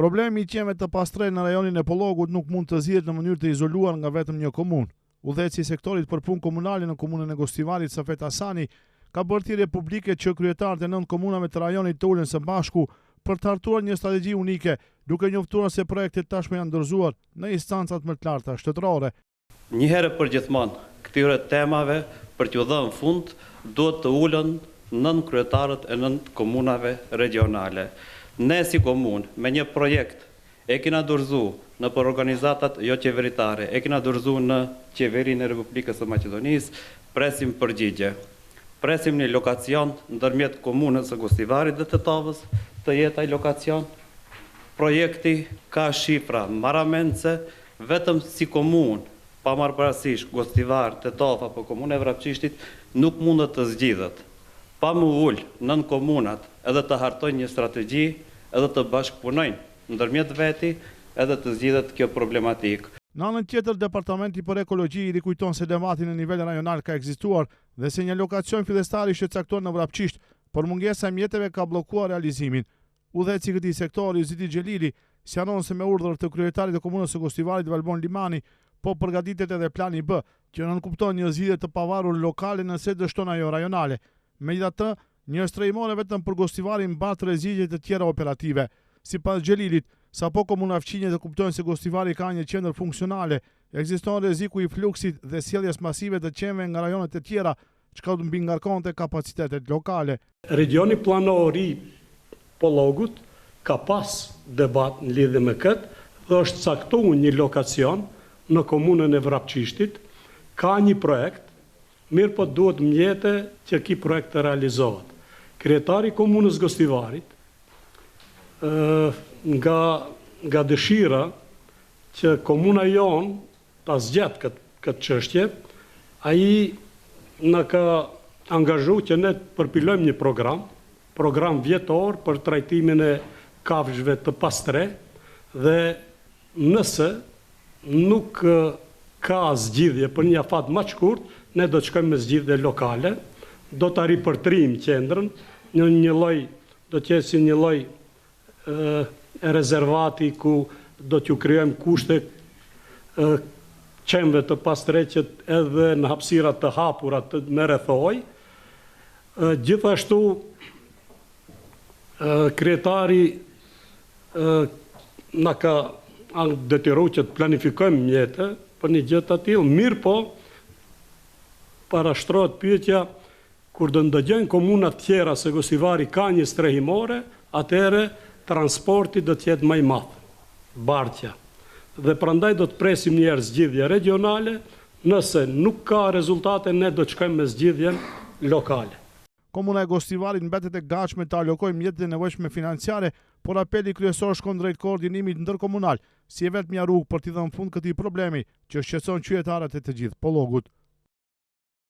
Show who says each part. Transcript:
Speaker 1: Problemi i qenëve të pastrel në rajonin e Pollogut nuk mund të zgjidhet në mënyrë të izoluar nga vetëm një komunë. Udhëheqësi i sektorit për punë komunale në komunën e Gostivarit, Safet Hasani, ka bërë thirrje publike që kryetarët e 9 komunave të rajonit të ulen së bashku për të hartuar një strategji unike, duke njoftuar se projektet tashmë janë dorëzuar në instancat më të larta shtetërore.
Speaker 2: Një herë për gjithmonë, këtyre temave për t'u dhënë fund, duhet të ulen 9 kryetarët e 9 komunave regionale. Ne si komunë, me një projekt, e kena dorëzu në për organizatat jo qeveritare, e kena dorëzu në qeverinë e Republikës së Maqedonisë, presim përgjigje. Presim një lokacion ndërmjet komunës së Gostivarit dhe Tetavës, të jetë ai lokacion. Projekti ka shifra marramendse, vetëm si komunë, pa marrë parasysh Gostivar, Tetavë apo komunë e Vrapçishtit, nuk mundet të zgjidhet. Pa më ul nën komunat edhe të hartojnë një strategji, edhe të bashkëpunojnë ndërmjet veti, edhe të zgjidhet kjo problematikë.
Speaker 1: Në anën tjetër, Departamenti për Ekologji i rikujton se debati në nivel rajonal ka ekzistuar dhe se një lokacion fillestar ishte caktuar në Vrapçisht, por mungesa e mjeteve ka bllokuar realizimin. Udhëheqësi i këtij sektori, Ziti Xhelili, sjanon se me urdhër të kryetarit të komunës së Gostivarit, Valbon Limani, po përgatitet edhe plani B, që nënkupton një zgjidhje të pavarur lokale nëse dështon ajo rajonale. Megjithatë, një strehimore vetëm për Gostivarin mbat rrezikje të tjera operative. Sipas Xhelilit, sapo komuna fqinjet të kuptojnë se Gostivari ka një qendër funksionale, ekziston rreziku i fluksit dhe sjelljes masive të qenëve nga rajonet e tjera, çka do mbi ngarkonte kapacitetet lokale.
Speaker 3: Regioni planor i Pollogut ka pas debat në lidhje me këtë dhe është caktuar një lokacion në komunën e Vrapçishtit, ka një projekt, mirë po duhet mjete që ky projekt të realizohet. Kryetari i komunës Gostivarit, nga dëshira që komuna jon ta zgjat këtë çështje, ai na ka angazhuar që ne të përpilojmë një program vjetor për trajtimin e kafshëve të pastre dhe nëse nuk ka zgjidhje për një afat më të shkurt, ne do të shkojmë me zgjidhje lokale, do ta ripërtrim qendrën në një lloj, do të jetë si një lloj e rezervati ku do t'ju krijojmë kushte qenëve të pastreqet edhe në hapësira të hapura të me rrethoj. Gjithashtu kryetari na ka detyruar që të planifikojmë mjete për një gjë të tillë, mirë po parashtrohet pyetja kur do ndëgjojnë komuna të tjera se Gostivari ka një strehimore, atëherë transporti do të jetë më i madh, bartja. Dhe prandaj do të presim një herë zgjidhje regionale, nëse nuk ka rezultate, ne do të shkojmë me zgjidhjen lokale.
Speaker 1: Komuna e Gostivarit mbetet e gatshme të alokojë mjetet e nevojshme financiare, por apeli kryesor shkon drejt koordinimit ndërkomunal, si e vetmja rrugë për t'i dhënë fund këtij problemi që shqetëson qytetarët e të gjithë Pollogut.